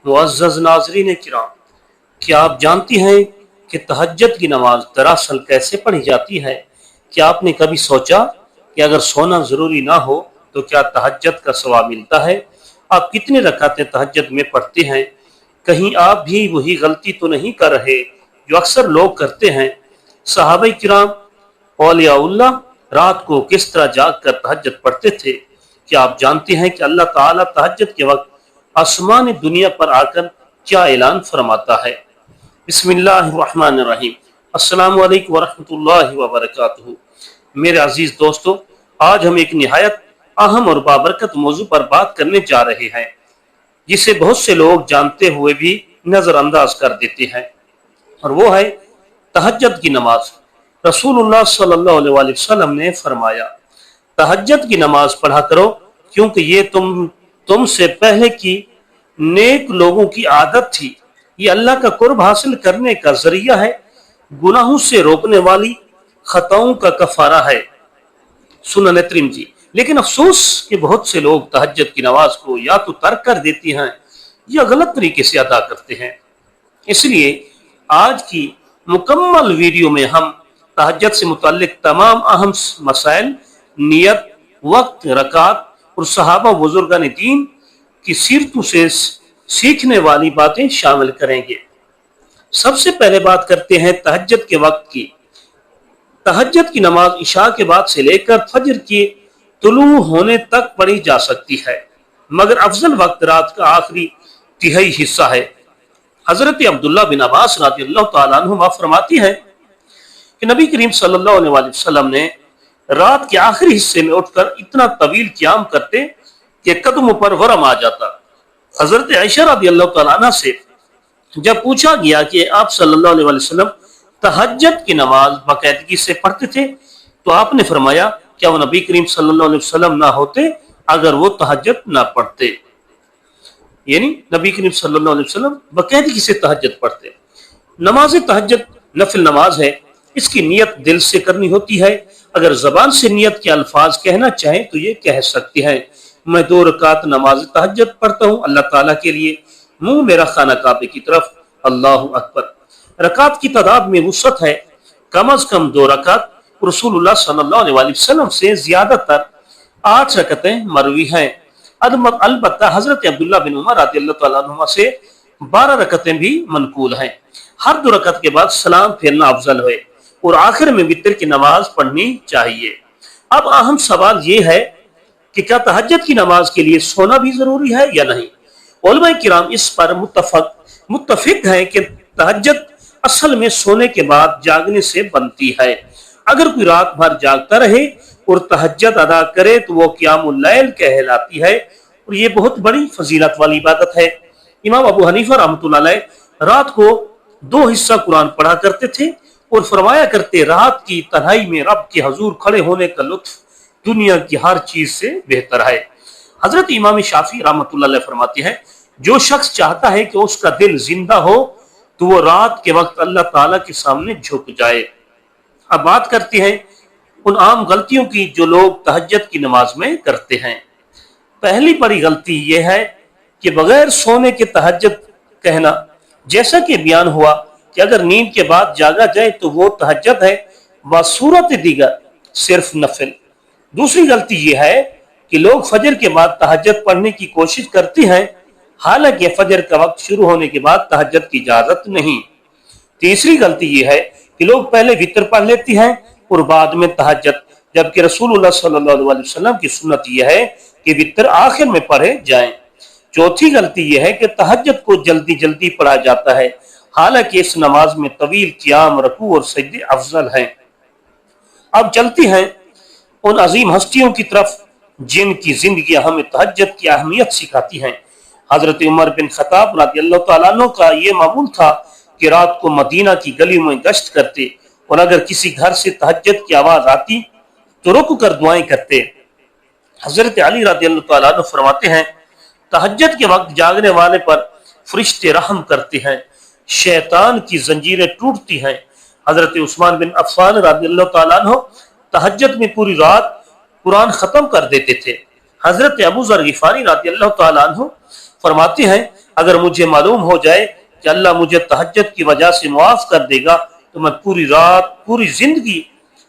मुअज़्ज़ज़ नाज़रीन किराम, क्या आप जानती हैं कि तहज्जुद की नमाज दरअसल कैसे पढ़ी जाती है? क्या आपने कभी सोचा कि अगर सोना ज़रूरी ना हो तो क्या तहज्जुद का सवाब मिलता है? आप कितने रकातें तहज्जुद में पढ़ते हैं? कहीं आप भी वही गलती तो नहीं कर रहे जो अक्सर लोग करते हैं? सहाबा किराम, औलियाउल्लाह रात को किस तरह जाग कर तहज्जुद पढ़ते थे? क्या आप जानते हैं कि अल्लाह ताला तहज्जुद के वक्त आसमान दुनिया पर आकर क्या ऐलान फरमाता है? बिस्मिल्लाहिर्रहमानिर्रहीम। अस्सलामु अलैकुम वरहमतुल्लाहि वबरकातुहू। मेरे अजीज दोस्तों, आज हम एक निहायत अहम और बाबरकत मौजू पर बात करने जा रहे हैं, जिसे बहुत से लोग जानते हुए भी नजरअंदाज कर देते हैं, और वो है तहज्जुद की नमाज। रसूलुल्लाह सल्लल्लाहु अलैहि वसल्लम ने फरमाया, तहज्जुद की नमाज पढ़ा करो, क्योंकि ये तुमसे पहले की नेक लोगों की आदत थी। ये अल्लाह का कुर्ब हासिल करने का जरिया है, गुनाहों से रोकने वाली, खताओं का कफारा है। सुनन तिरमिज़ी। लेकिन अफसोस कि बहुत से लोग तहज्जुद की नमाज को या तो तर्क कर देते हैं या गलत तरीके से अदा करते हैं। इसलिए आज की मुकम्मल वीडियो में हम तहज्जुद से मुताल्लिक तमाम अहम मसाइल, नियत, वक्त, रकात और सहाबा बुजुर्गान दीन की सीरतों से सीखने वाली बातें शामिल करेंगे। सबसे पहले बात करते हैं तहज्जुद के वक्त की। तहज्जुद की नमाज इशा के बाद से लेकर फजर के तुलू होने तक पढ़ी जा सकती है, मगर अफजल वक्त रात का आखिरी तिहाई हिस्सा है। हजरत अब्दुल्ला बिन अब्बास रज़ियल्लाहु तआला अन्हुमा फरमाती हैं कि नबी करीम सल्लल्लाहु अलैहि वसल्लम ने रात के आखिरी हिस्से में उठकर इतना तवील क़याम करते कि कदमों पर वरम आ जाता। हजरत आयशा रज़ियल्लाहु तआला अन्हा से जब पूछा गया कि आप सल्लल्लाहु अलैहि वसल्लम तहज्जुद की नमाज बाकायदगी से पढ़ते थे, तो आपने फरमाया, क्या वो नबी करीम सल्लल्लाहु अलैहि वसल्लम ना होते अगर वो तहज्जुद ना पढ़ते। यानी नबी करीम सल्लल्लाहु अलैहि वसल्लम बाकायदगी से तहज्जुद पढ़ते। नमाज तहज्जुद नफिल नमाज है, इसकी नियत दिल से करनी होती है। अगर जबान से नियत के अल्फाज कहना चाहें तो ये कह सकते हैं, मैं 2 रकात नमाज तहज्जुद पढ़ता हूँ अल्लाह ताला के लिए, मुंह मेरा खाना काबे की तरफ, अल्लाहु अकबर। रकात की तादाद में वुसअत है, कम अज कम 2 रकात। रसूलुल्लाह सल्लल्लाहु अलैहि वसल्लम से ज्यादातर 8 रकतें मरवी हैं। अलबत्ता हजरत अब्दुल्ला बिन उमर रज़ियल्लाहु तआला अन्हुमा से 12 रकतें भी मनकूल हैं। हर 2 रकत के बाद सलाम फेरना अफजल है और आखिर में वितर की नमाज पढ़नी चाहिए। अब अहम सवाल ये है कि क्या तहज्जुद की नमाज के लिए सोना भी जरूरी है या नहीं? उलमा किराम इस पर मुत्तफिक है कि तहज्जुद असल में सोने के बाद जागने से बनती है। अगर कोई रात भर जागता रहे और तहज्जुद अदा करे तो वो क़ियामुल लैल कहलाती है, और ये बहुत बड़ी फजीलत वाली इबादत है। इमाम अबू हनीफा रहमतुल्लाह अलैह रात को 2 हिस्सा कुरान पढ़ा करते थे और फरमाया करते, रात की तन्हाई में रब के हजूर खड़े होने का लुत्फ दुनिया की हर चीज से बेहतर है। हजरत इमाम शाफी रहमतुल्लाह अलैह फरमाते हैं, जो शख्स चाहता है कि उसका दिल जिंदा हो तो वो रात के वक्त अल्लाह ताला के सामने झुक जाए। अब बात करते हैं उन आम गलतियों की जो लोग तहज्जुद की नमाज में करते हैं। पहली बड़ी गलती यह है कि बगैर सोने के तहज्जुद कहना। जैसा कि बयान हुआ कि अगर नींद के बाद जागा जाए तो वो तहज्जुद है, बसूरत दीगर सिर्फ नफिल। दूसरी गलती यह है कि लोग फजर के बाद तहज्जुद पढ़ने की कोशिश करते हैं, हालांकि फजर का वक्त शुरू होने के बाद तहज्जुद की इजाजत नहीं। तीसरी गलती यह है कि लोग पहले वितर पढ़ लेते हैं और बाद में तहज्जुद, जबकि रसूलुल्लाह सल्लल्लाहु अलैहि वसल्लम की सुन्नत यह है कि वितर आखिर में पढ़े जाएं। चौथी गलती यह है कि तहज्जुद को जल्दी जल्दी पढ़ा जाता है, हालांकि इस नमाज में तवील क़ियाम, रुकू और सजदे अफजल हैं। अब चलते हैं उन अजीम हस्तियों की तरफ जिनकी जिंदगी हमें तहज्जुद की अहमियत सिखाती हैं। हजरत उमर बिन खत्ताब रज़ियल्लाहु तआला अन्हु का ये मामूल था कि रात को मदीना की गलियों में गश्त करते और अगर किसी घर से तहज्जुद की आवाज आती तो रुक कर दुआएं करते। हजरत अली रज़ियल्लाहु तआला अन्हु फरमाते हैं, तहज्जुद के वक्त जागने वाले पर फरिश्ते रहम करते हैं, शैतान की जंजीरें टूटती हैं। हजरत उस्मान बिन अफ़्फ़ान रज़ियल्लाहु तआला अन्हु तहज्जुद में पूरी रात कुरान खत्म कर देते थे। हजरत अबू ज़र गिफ़ारी रज़ियल्लाहु तआला अन्हु फरमाते हैं अगर मुझे मालूम हो जाए कि अल्लाह मुझे तहज्जुद की वजह से मुआफ कर देगा तो मैं पूरी रात पूरी जिंदगी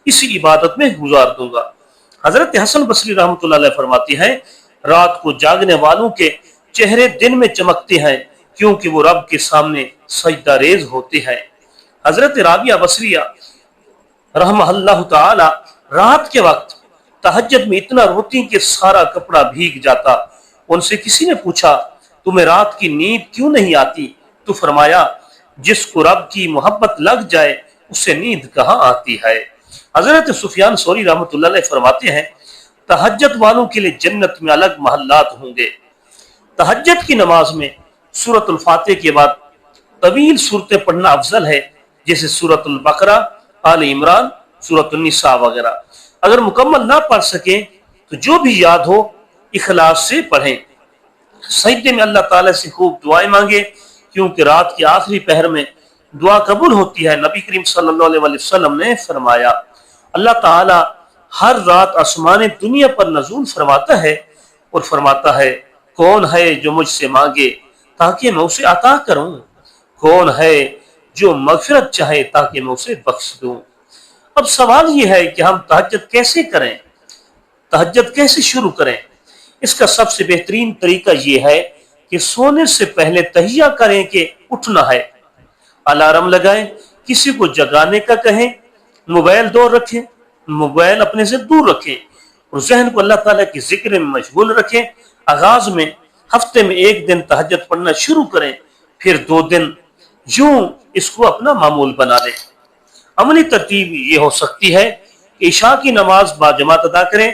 इसी इबादत में गुजार दूंगा। हजरत हसन बसरी रहमतुल्लाह अलैह फरमाते हैं रात को जागने वालों के चेहरे दिन में चमकते हैं क्योंकि वो रब के सामने सजदा रेज होते हैं। हजरत राबिया बसरिया रहमतुल्लाह ताला रात के वक्त तहज्जुद में इतना रोती कि सारा कपड़ा भीग जाता। उनसे किसी ने पूछा तुम्हें रात की नींद क्यों नहीं आती? तो फरमाया जिसको रब की मोहब्बत लग जाए उसे नींद कहाँ आती है। हजरत सुफियान सौरी रहमतुल्लाह अलैह फरमाते हैं तहज्जुद वालों के लिए जन्नत में अलग महल्लात होंगे। तहज्जुद की नमाज में सूरतुल फातिहा के बाद तवील सूरतें पढ़ना अफजल है जैसे सूरतुल बकरा, आल इमरान, सूरतुल निसा वगैरह। अगर मुकम्मल ना पढ़ सके तो जो भी याद हो इखलास से पढ़ें। सजदे में अल्लाह ताला से खूब दुआएं मांगे क्योंकि रात के आखिरी पहर में दुआ कबूल होती है। नबी करीम सल्लल्लाहु अलैहि वसल्लम ने फरमाया अल्लाह ताला हर रात आसमान दुनिया पर नज़ूल फरमाता है और फरमाता है कौन है जो मुझसे मांगे ताकि मैं उसे अता करूं, कौन है जो मगफिरत चाहे ताकि मैं उसे बख्श दूं। अब सवाल यह है कि हम तहज्जुद कैसे करें, तहज्जुद कैसे शुरू करें। इसका सबसे बेहतरीन तरीका यह है कि सोने से पहले तहिया करें कि उठना है, अलार्म लगाएं, किसी को जगाने का कहें, मोबाइल दूर रखें, मोबाइल अपने से दूर रखें और जहन को अल्लाह ताला के जिक्र में मशगूल रखें। आगाज में हफ्ते में एक दिन तहज्जुद पढ़ना शुरू करें, फिर 2 दिन यूं इसको अपना मामूल बना लें। अमली तरतीब ये हो सकती है कि इशा की नमाज बाजमात अदा करें,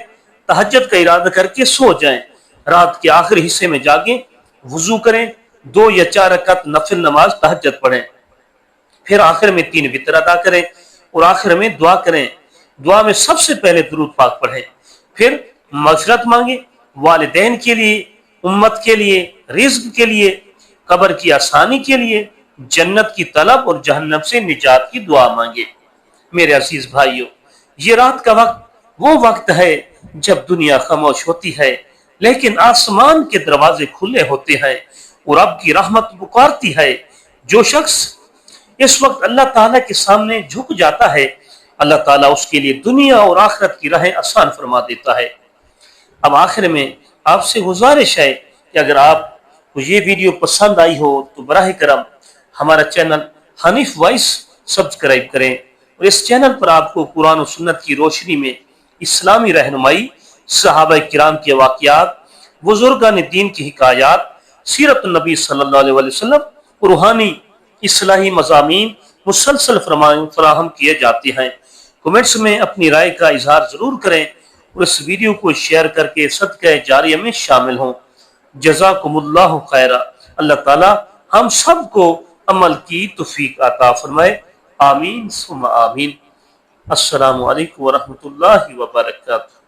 तहज्जुद का इरादा करके सो जाएं, रात के आखिरी हिस्से में जागें, वुजू करें, 2 या 4 रकात नफिल नमाज तहज्जुद पढ़ें, फिर आखिर में 3 वितर अदा करें और आखिर में दुआ करें। दुआ में सबसे पहले दुरूद पाक पढ़ें, फिर मगफिरत मांगे, वालिदैन के लिए, उम्मत के लिए, रिज्क के लिए, कब्र की आसानी के लिए, जन्नत की तलब और जहन्नम से निजात की दुआ मांगे। मेरे अजीज भाइयों, ये रात का वक्त वो वक्त है जब दुनिया खामोश होती है लेकिन आसमान के दरवाजे खुले होते हैं और रब की रहमत पुकारती है। जो शख्स इस वक्त अल्लाह ताला के सामने झुक जाता है अल्लाह ताला उसके लिए दुनिया और आखिरत की राहें आसान फरमा देता है। अब आखिर में आपसे गुजारिश है कि अगर आपको ये वीडियो पसंद आई हो तो बराह करम हमारा चैनल हनीफ वॉइस सब्सक्राइब करें और इस चैनल पर आपको कुरान और सुन्नत की रोशनी में इस्लामी रहनुमाई, सहाबा किराम के वाक़यात, बुजुर्गान दीन की हिकायात, सीरत नबी सल्लल्लाहु अलैहि वसल्लम, रूहानी इस्लाही मज़ामीन मुसलसल फराहम किए जाते हैं। कमेंट्स में अपनी राय का इजहार जरूर करें और इस वीडियो को शेयर करके सदक़े जारिया में शामिल हों। जज़ाकुमुल्लाहु खैरा। अल्लाह ताला हम सबको अमल की तौफीक अता फरमाए। आमीन सुम्मा आमीन। अस्सलामु अलैकुम व रहमतुल्लाहि व बरकातुहू।